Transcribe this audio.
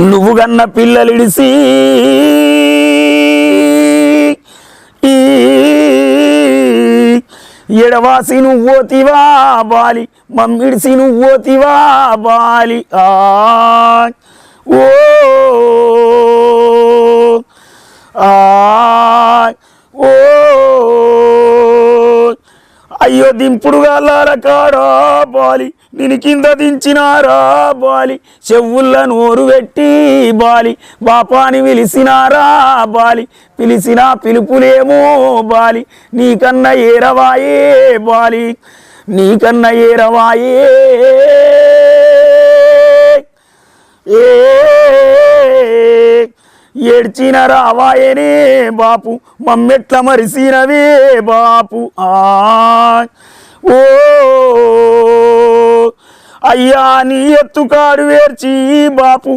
నువ్వు గన్న పిల్లలిడిసి ఎడవాసి నువ్వోతివా Bali మమ్మిడిసి నువ్వోతివా Bali ఓ ఓ అయ్యో దింపుడు గల్లాల కాడా బాలి నేను కింద దించినారా బాలి చెవుల్ల నోరు పెట్టి బాలి బాపాని పిలిచినారా బాలి పిలిచిన పిలుపులేమో బాలి నీకన్నా ఏరవాయే బాలి నీకన్నా ఏరవాయే ఏడ్చిన రావాయనే బాపు మమ్మెట్ల మరిసినవే బాపు ఓ అయ్యా నీ ఎత్తుకాడు వేర్చి బాపు